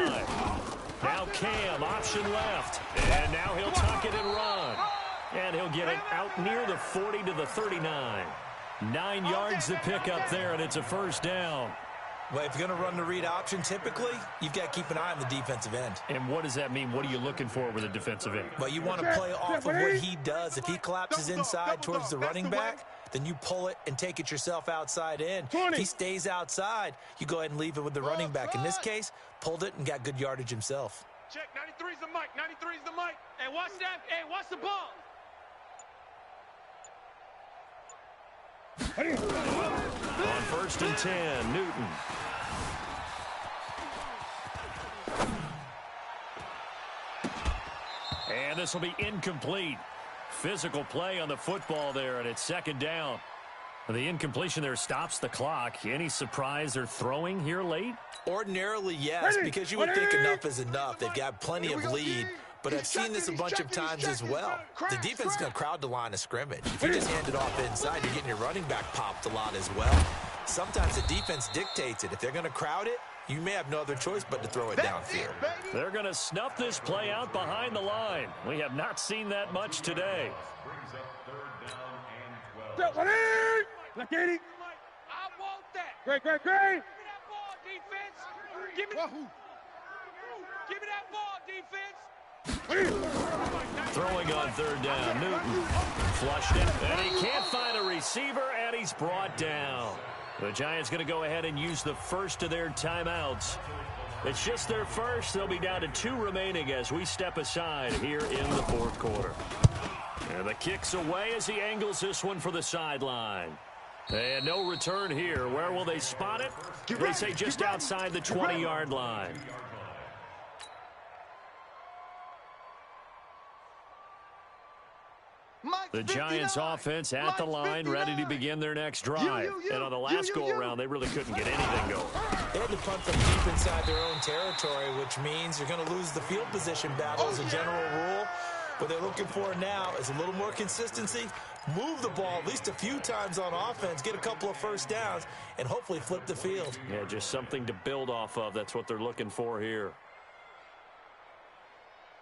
Now Cam, option left. And now he'll tuck it and run. And he'll get it out near the 40 to the 39. 9 yards to pick up there, and it's a first down. Well, if you're going to run the read option, typically, you've got to keep an eye on the defensive end. And what does that mean? What are you looking for with a defensive end? Well, you want to play off of what he does. If he collapses inside towards the running back, then you pull it and take it yourself outside in. If he stays outside, you go ahead and leave it with the running back. In this case, pulled it and got good yardage himself. Check, 93's the mic, 93's the mic. Hey, watch that. Hey, watch the ball. On 1st and 10, Newton. And this will be incomplete. Physical play on the football there, and it's 2nd down. The incompletion there stops the clock. Any surprise they're throwing here late? Ordinarily, yes, because you would think enough is enough. They've got plenty of lead. But I've seen this a bunch of times as well. The defense is going to crowd the line of scrimmage. If you just hand it off inside, you're getting your running back popped a lot as well. Sometimes the defense dictates it. If they're going to crowd it, you may have no other choice but to throw it downfield. They're going to snuff this play out behind the line. We have not seen that much today. Brings up 3rd down and 12. Let's get it. I want that. Great. Give me that ball, defense. Give me that ball, defense. Throwing on 3rd down. Newton flushed it, and he can't find a receiver, and he's brought down. The Giants going to go ahead and use the first of their timeouts. It's just their first. They'll be down to 2 remaining as we step aside here in the 4th quarter. And the kick's away as he angles this one for the sideline. And no return here. Where will they spot it? They say just outside the 20-yard line. The Giants offense at the line, ready to begin their next drive. And on the last go-around, they really couldn't get anything going. They had to punt from deep inside their own territory, which means you're going to lose the field position battle as a general rule. What they're looking for now is a little more consistency, move the ball at least a few times on offense, get a couple of first downs, and hopefully flip the field. Yeah, just something to build off of. That's what they're looking for here.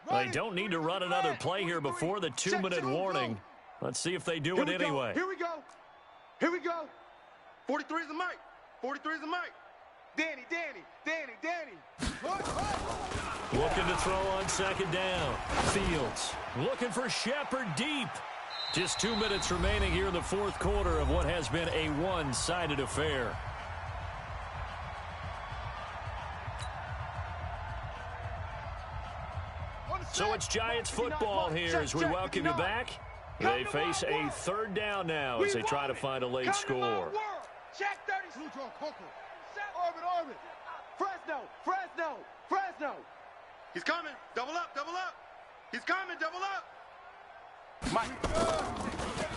They don't need to run another play here before the 2-minute warning. Let's see if they do it anyway. Here we go. 43 is the mic. 43 is the mic. Danny. Looking to throw on 2nd down. Fields looking for Shepard deep. Just 2 minutes remaining here in the 4th quarter of what has been a one-sided affair. So it's Giants football here as we welcome you back. They face a 3rd down now as they try to find a late score. Check 30. Orbit. Fresno. He's coming. Double up. He's coming. Double up.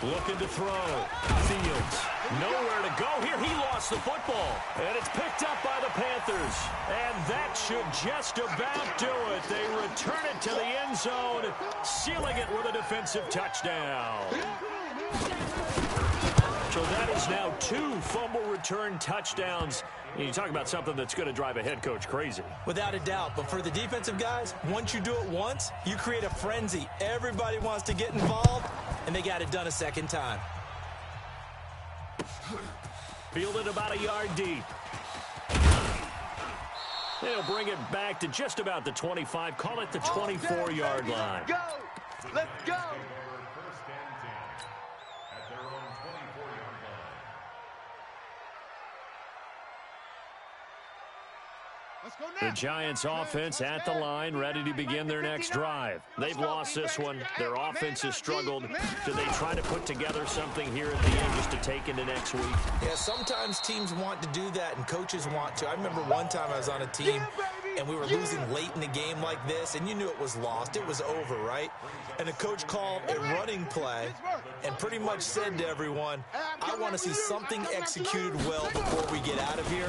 Looking to throw. Fields. Nowhere to go here. He lost the football. And it's picked up by the Panthers. And that should just about do it. They return it to the end zone, sealing it with a defensive touchdown. So that is now 2 fumble return touchdowns. And you talk about something that's going to drive a head coach crazy. Without a doubt. But for the defensive guys, once you do it once, you create a frenzy. Everybody wants to get involved, and they got it done a second time. Fielded about a yard deep. They'll bring it back to just about the 25. Call it the 24-yard line. Let's go. First and 10 at their own 24-yard line. Let's go The now. Giants offense at the line, ready to begin their next drive. They've lost this one. Their offense has struggled. Do they try to put together something here at the end just to take into next week? Yeah, sometimes teams want to do that and coaches want to. I remember one time I was on a team and we were losing late in the game like this, and you knew it was lost. It was over, right? And the coach called a running play and pretty much said to everyone, I want to see something executed well before we get out of here.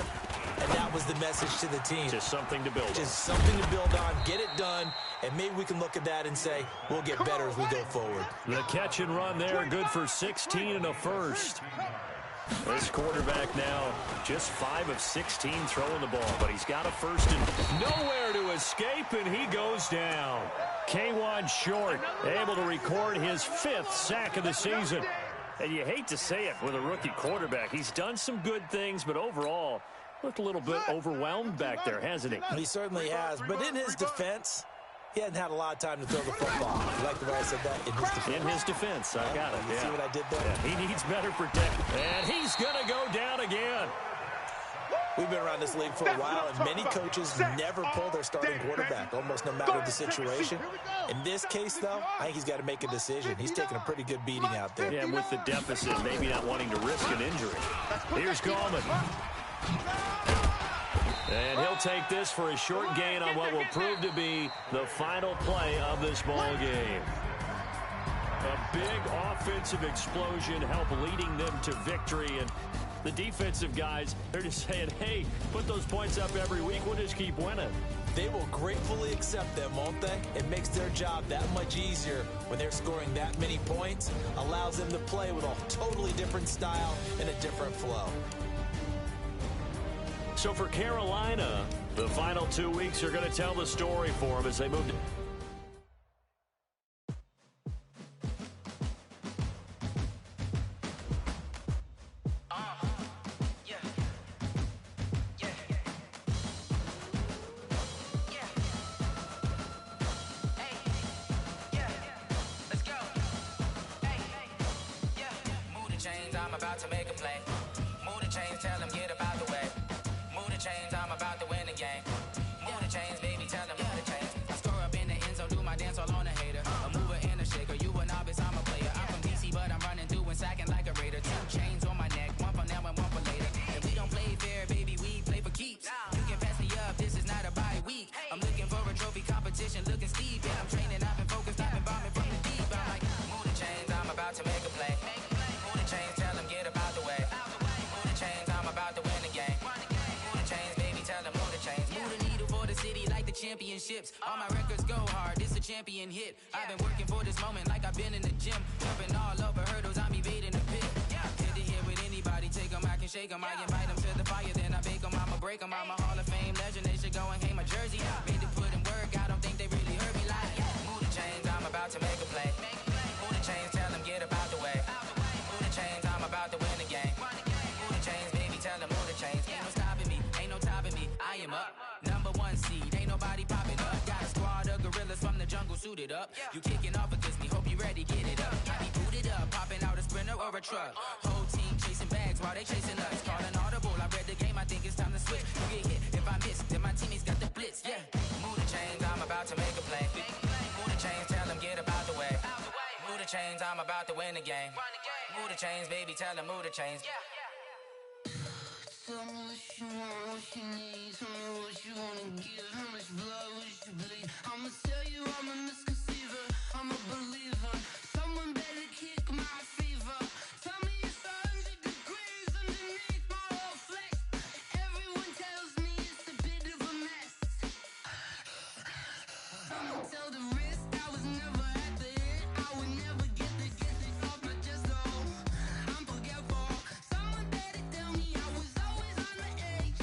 And that was the message to the team. Just something to build on. Just something to build on, get it done, and maybe we can look at that and say, we'll get better as we go forward. The catch and run there, good for 16 and a first. This quarterback now just 5 of 16 throwing the ball, but he's got a first and nowhere to escape, and he goes down. K1 Short able to record his 5th sack of the season. And you hate to say it with a rookie quarterback. He's done some good things, but overall, looked a little bit overwhelmed back there, hasn't he? He certainly has, but in his defense, he hasn't had a lot of time to throw the football. You like the way I said that? In his defense. In his defense, I got it. You see what I did there? Yeah, he needs better protection. And he's going to go down again. We've been around this league for a while, and many coaches never pull their starting quarterback, almost no matter the situation. In this case, though, I think he's got to make a decision. He's taking a pretty good beating out there. Yeah, with the deficit, maybe not wanting to risk an injury. Here's Gallman. And he'll take this for a short gain on what will prove to be the final play of this ball game. A big offensive explosion helped leading them to victory. And the defensive guys, they're just saying, hey, put those points up every week. We'll just keep winning. They will gratefully accept them, won't they? It makes their job that much easier when they're scoring that many points. Allows them to play with a totally different style and a different flow. So for Carolina, the final 2 weeks are going to tell the story for them as they move to... I'm about to make a play. Move the chains, tell them get about the way. Move the chains, I'm about to win the game. Move the chains, baby, tell them move the chains. I score up in the end zone, do my dance all on a hater. A mover and a shaker, you a novice, I'm a player. I'm from DC, but I'm running through and sacking like a raider. 2 chains on my neck, one for now and one for later. And we don't play fair, baby, we play for keeps. You can pass me up, this is not a bye week. I'm looking for a trophy competition, looking steep. Yeah, I'm training, I've been focused, I've been bombing from the deep. I'm like, move the chains, I'm about to make a play. Move the chains, tell them get about the way. Move the chains, I'm about to win the game. Move the chains, baby, tell them move the chains. Move the needle for the city like the championships. All my records go hard, this a champion hit. I've been working for this moment like I've been in the gym. Jumping all over hurdles, I'm evading the pit. Hit to hit with anybody, take them, I can shake them. I invite them to the fire, then I bake them, I'ma break them. I'm a Hall of Fame legend, they should go and hang my jersey. Made to put in work, I don't think they really heard me like, move the chains, I'm about to make a play. Move the chains, tell them get about the way. Move the chains, I'm about to win the game. Move the chains, baby, tell them move the chains. Ain't no stopping me, ain't no topping me. I am up, #1 seed, ain't nobody popping up. Got a squad of gorillas from the jungle suited up. You kicking off against me, hope you ready, get it up. I be booted up, popping out a Sprinter or a truck. Whole team chasing bags while they chasing us. Calling audible, I read the game, I think it's time to switch. You get hit, if I miss, then my teammates got the blitz, yeah. Move the chains, I'm about to make a play. Move the chains, tell them get about the way. Move the chains, I'm about to win the game. Move the chains, baby, tell them move the chains. Tell me what you want, what you need. Tell me what you wanna give. How much blood would you bleed? I'ma tell you I'm a misconceiver. I'm a believer. Someone better kick my fever. Tell me it's 100 degrees underneath my whole flesh. Everyone tells me it's a bit of a mess. I'ma tell the risk I was never at the hit. I would never get the off my chest though. I'm forgetful. Someone better tell me I was always on the edge.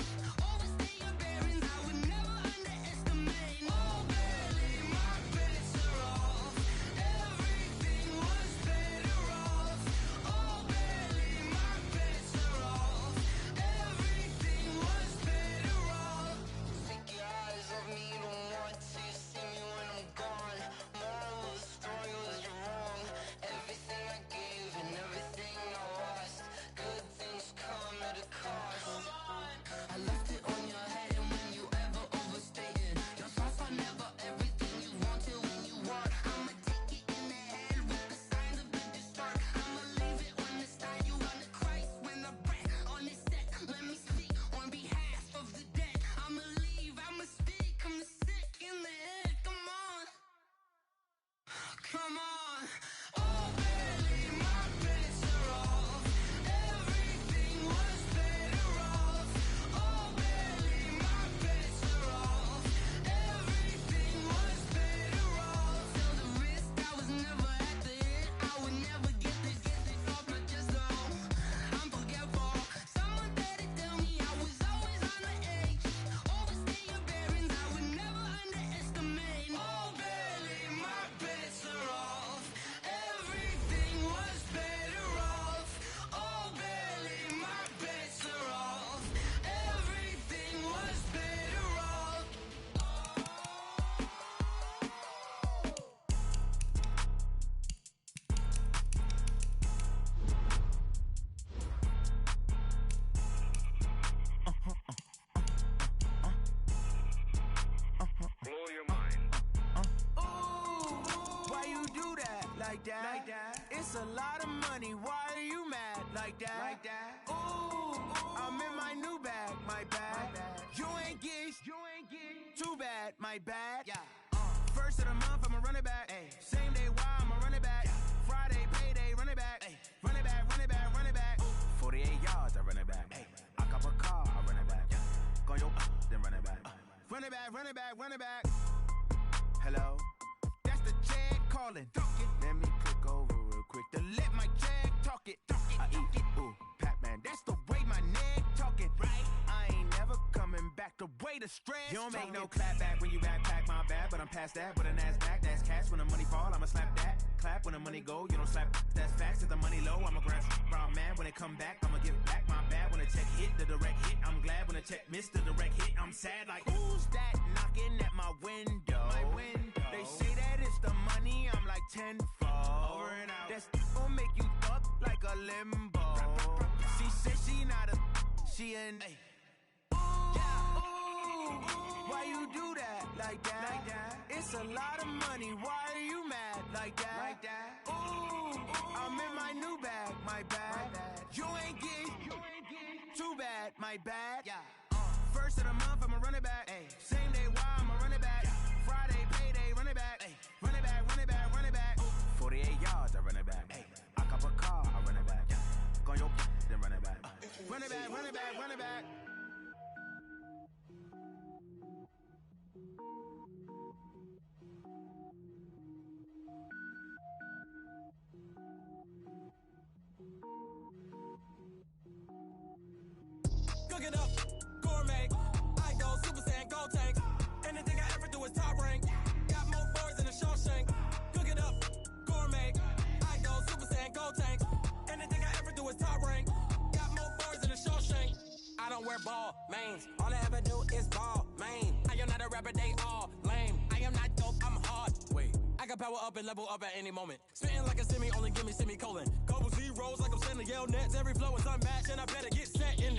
Overstay your bearings, I would never underestimate. Oh, barely, my bets are off. Everything was better off. Oh, barely, my bets are off. Everything was better off. Take your eyes off me, you don't want to see me when I'm gone. Moral of the story was you're wrong. Everything I gave and everything I lost. Good things come at a cost. I left it on your head, and when you ever overstay it, your thoughts are never everything you wanted when you want. I'ma take it in the head with the signs of the distort. I'ma leave it on the side. You on the Christ when the breath on this set. Let me speak on behalf of the dead. I'ma leave, I'ma speak. I'm the sick in the head. Come on, come on. Oh, barely, my bets are off. Everything was better off. Oh, barely, my bets are off. Everything was better off. Tell the risk I was never at the hit. I would never get this off my chest though. I'm forgetful. Someone better tell me I was always on the edge. Overstay your bearings, I would never underestimate. Oh, barely, my bets are off. Everything was better off. Oh, barely, my bets are off. Everything was better off. Blow your mind. Why you do that like that? Like that? It's a lot of money. Why are you mad like that? Like that? Ooh, I'm in my new bag, my bad. You ain't get too bad, my bad. Yeah. First of the month, I'ma run it back. Ay. Same day, why I'ma run it back. Friday, payday, run it back. Ay. Run it back, run it back, run it back. 48 yards, I run it back. Ay. I cop a car, I run it back. Go yo, then run it back. Run it back, run it back, run it back. Hello, that's the check calling. Let me click over real quick to let my check talk it. I eat it, ooh, Pac-Man. That's the way my neck talking. Right, I ain't never back away the stress. You don't make no clap back when you backpack, my bad, but I'm past that. With a NASDAQ, that's cash. When the money fall, I'ma slap that. Clap when the money go, you don't slap. That's facts. If the money low, I'ma grab brown man. When it come back, I'ma give back my bad. When the check hit, the direct hit, I'm glad. When the check missed, the direct hit, I'm sad. Like, who's that knocking at my window? They say that it's the money, I'm like tenfold. Over and out. That's gon' make you up like a limbo. She said she not a, she an. Why you do that like that? It's a lot of money. Why are you mad like that? Ooh, I'm in my new bag, my bad. You ain't getting too bad, my bad. First of the month, I'ma run it back. Same day, why I'ma run it back. Friday, payday, run it back. Run it back, run it back, run it back. 48 yards, I run it back. I cop a car, I run it back. Go on your then run it back. Run it back, run it back, run it back. Cook it up, gourmet. I go Super Saiyan, gold tank. Anything I ever do is top rank. Got more boys than a Shawshank. Cook it up, gourmet. I go Super Saiyan, gold tank. Anything I ever do is top rank. Got more boys than a Shawshank. I don't wear ball mains. All I ever do is ball main. I am not a rapper, they all lame. I am not dope, I'm hard. Wait, I can power up and level up at any moment. Spitting like a semi, only give me semicolon. Couple zeros like I'm sending yell nets. Every flow is unmatched and I better get set in.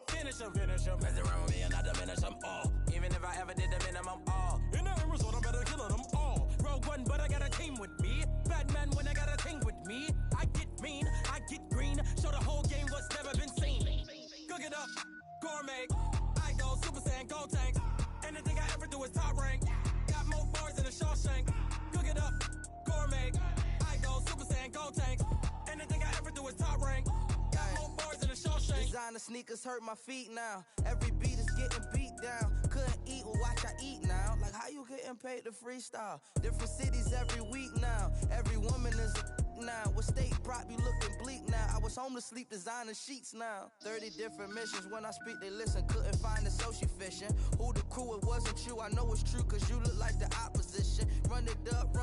Finish them. Mess around with me and I diminish them all. Even if I ever did the minimum all. In the end result, I better kill them all. Rogue One, but I got a team with me. Batman when I got a team with me. I get mean, I get green. Show the whole game what's never been seen. Cook it up, gourmet. I go Super Saiyan, gold tank. Anything I ever do is top rank. Got more bars than a Shawshank. Cook it up, gourmet. I go Super Saiyan, gold tank. Anything I ever do is top rank. Got more bars than a Shawshank. Designer sneakers hurt my feet now. Every beat is getting beat down. Couldn't eat, well watch I eat now. Like how you getting paid to freestyle? Different cities every week now. Every woman is a now. What state prop you looking bleak now? I was home to sleep, designer sheets now. 30 different missions. When I speak they listen. Couldn't find it, so she fishing. Who the crew, it wasn't you. I know it's true cause you look like the opposition. Run it up,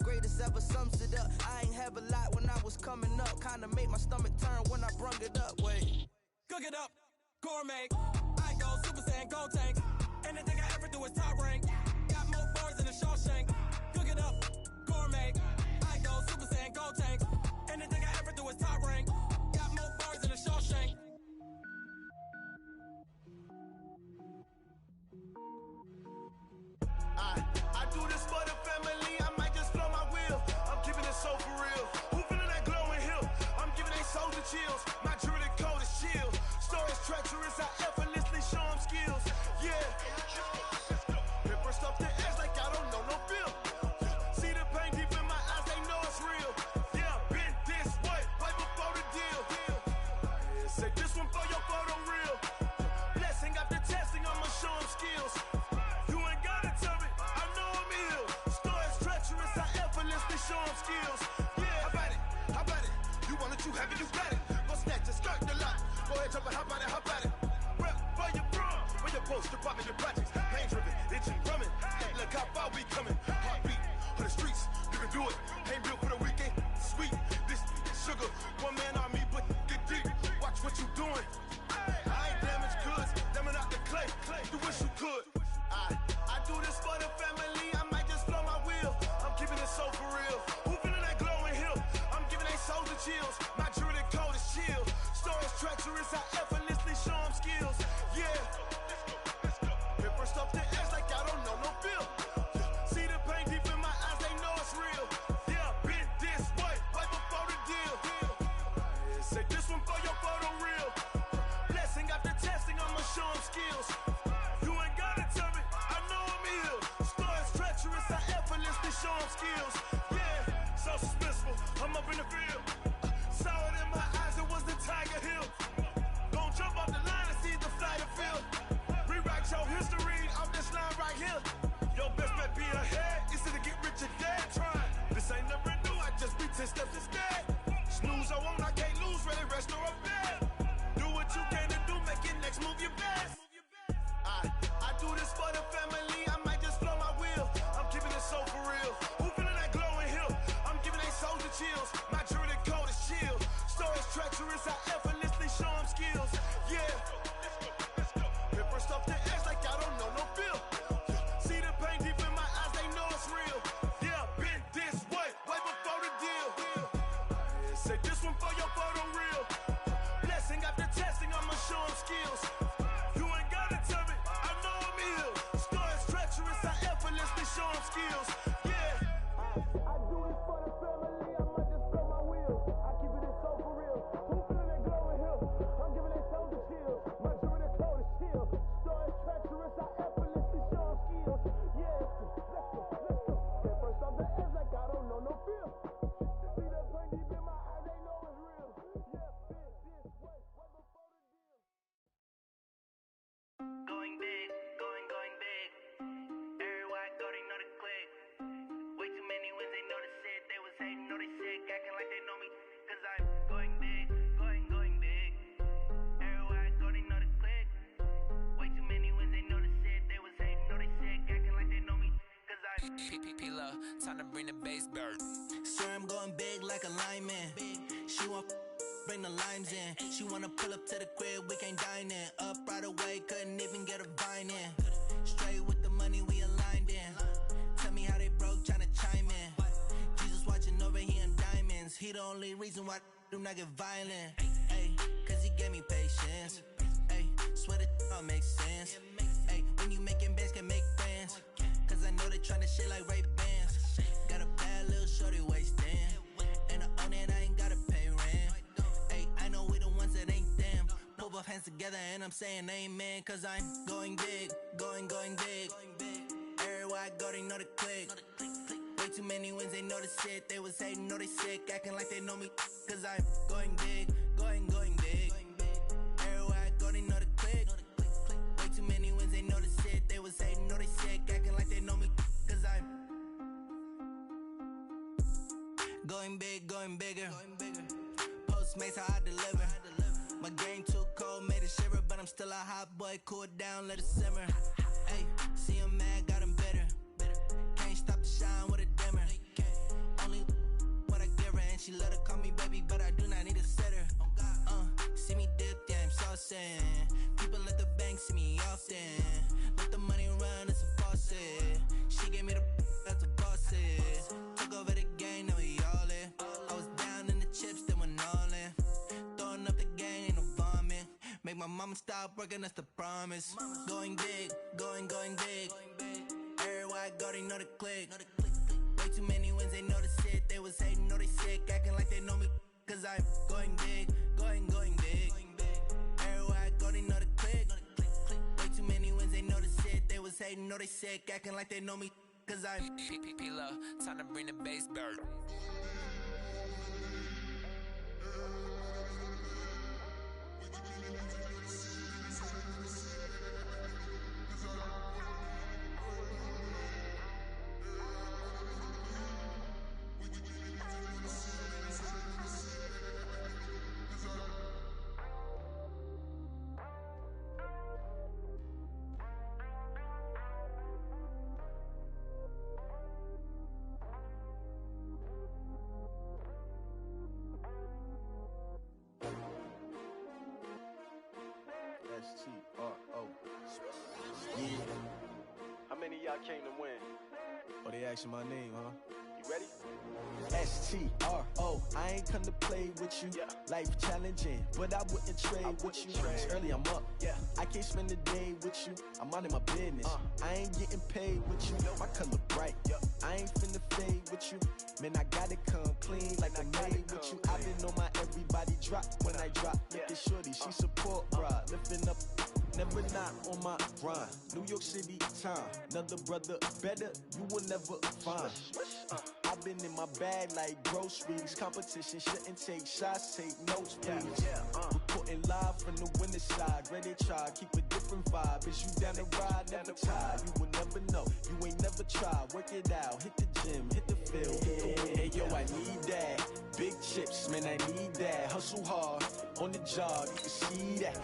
greatest ever sums it up. I ain't have a lot when I was coming up. Kinda made my stomach turn when I brung it up. Wait, cook it up, gourmet. I go Super Saiyan, gold tank. Anything I ever do is top rank. Got more bars than a Shawshank. Cook it up, gourmet. I go Super Saiyan, gold tank. Anything I ever do is top rank. Got more bars than a Shawshank. I do this for the family, I might just blow my wheel. I'm keeping it so for real. Who feeling that glowing hill? I'm giving they soldier chills. My jewelry code is chill. Stories treacherous, I effortlessly show them skills. Yeah. Paper stuff the edge like I don't know no feel. See the pain deep in my eyes, they know it's real. Yeah, been this way, right before the deal. Say this one for your photo real. Blessing after testing, I'ma show them skills. You ain't gotta tell me, I know I'm ill. Stories treacherous, I effortlessly show them skills. Yeah, how about it? You want it, you have it, you got it. Go snatch it, skirt the lot. Go ahead, jump it, how about it? Rep for your bro, when your post, you're popping your projects. Pain driven, itching, drumming. Look how far we coming. Heartbeat for the streets, you can do it. Ain't built for the weekend, sweet. This sugar, one man army, but get deep. Watch what you doing. I ain't damaged goods, damn it out the clay. You wish you could. I do this for the family, I might just blow my wheel. I'm keeping it so for real. Who feeling that glowing hill? I'm giving they soldier chills. My jewelry code is chill. Stories treacherous, I effortlessly show them skills. Yeah. Paper stuff the edge like I don't know no feel. See the pain deep in my eyes, they know it's real. Yeah, been this way, right before the deal. Say this one for your photo real. Blessing after testing, I'ma show them skills. You ain't gotta tell me, I know I'm ill. Stories treacherous, I effortlessly show them skills. Yeah, so suspenseful, I'm up in the field. Saw it in my eyes, it was the Tiger Hill. Gon' jump off the line and see the flight of field. Rewrite your history off this line right here. Your best bet be ahead, easy to get rich or dead trying. This ain't never new, I just be 10 steps instead. Snooze I won't, I can't lose, ready, rest or a bed. Do what you can to do, make your next move your best. skills. Yeah. I do it for the family, I might just blow my wheels. I keep it in soul for real. Who feeling that glowing hill? I'm giving that soul the chills. My jewelry the coldest chill. Story treacherous, I effortlessly show them skills. Yeah, let's go. Get first off the edge like I don't know no feel. See the pain deep in my eyes, they know it's real. Yeah, this way, way before the deal. Going big, going big. Everywhere I go, they know the click. Way too many wins, they know the shit. They was hating, know they sick, acting like they know me. Cause I'm going big, going big. Everywhere I go, they know the click. Way too many wins, they know the shit. They was hating, know they sick, acting like they know me. Cause I'm P-P-P-Love, time to bring the bass bird. Swear I'm going big like a lineman. She want bring the limes in. She wanna pull up to the crib, we can't dine in. Up right away, couldn't even get a vine in. Straight with the money we aligned in. Tell me how they broke, tryna chime in. Jesus watching over here in diamonds. He the only reason why I do not get violent. Ay, cause he gave me patience. Ay, swear that all makes sense. Ay, when you making bands, can make friends. Cause I know they tryna shit like Ray-Bans. Got a bad little shorty wasting. And I own it, I ain't gotta pay rent. Ay, I know we the ones that ain't them. Pull both hands together and I'm saying amen. Cause I'm going big, going big. Everywhere I go, they know the click. Way too many wins, they know the shit. They was hating, know they sick, acting like they know me. Cause I'm going big, going big. Everywhere I go, they know the click. Way too many wins, they know the shit. They was hating, know they sick, acting like they know me. Cause I'm going big, going bigger. Postmates how I deliver. My game too cold, made it shiver, but I'm still a hot boy. Cool it down, let it simmer. Hey, see him mad, got him bitter. Can't stop the shine with a dimmer. Only what I give her, and she love to call me baby, but I do not need a sitter. See me dip, yeah, I'm saucing. People at the bank see me often. Let the money run, it's a faucet. She gave me the that's a boss is. Took over the game, now we all in. I was down in the chips, then went all in. Throwing up the gang, ain't no vomit. Make my mama stop working, that's the promise. Going big, going big. Everywhere I go, they know the click. Way too many wins, they know the shit. They was hating, know they sick, acting like they know me. Cause I'm going big, going big. Everywhere I go, they know the click. Way too many wins, they know the shit. They was hating, know they sick, acting like they know me. Cause I'm P-P-P-Love, time to bring the bass bird. S-T-R-O. Yeah. How many of y'all came to win? Oh, they asking my name, huh? You ready? S-T-R-O. I ain't come to play with you. Life challenging, but I wouldn't trade with you. It's early, I'm up. I can't spend the day with you. I'm minding my business. I ain't getting paid with you. My color bright. I ain't finna fade with you. Man, I gotta come clean like I made with you. I been on my everybody drop when I drop. Look at shorty, she support bra. Lifting up, never not on my grind. New York City time. Another brother better, you will never find. I've been in my bag like groceries. Competition shouldn't take shots, take notes, please. Reporting live from the winter side. Ready to try, keep a different vibe. Is you down the ride, never tired. You will never know, you ain't never tried. Work it out, hit the gym, hit the field. Hey yo, I need that. Big chips, man, I need that. Hustle hard, on the job, you can see that.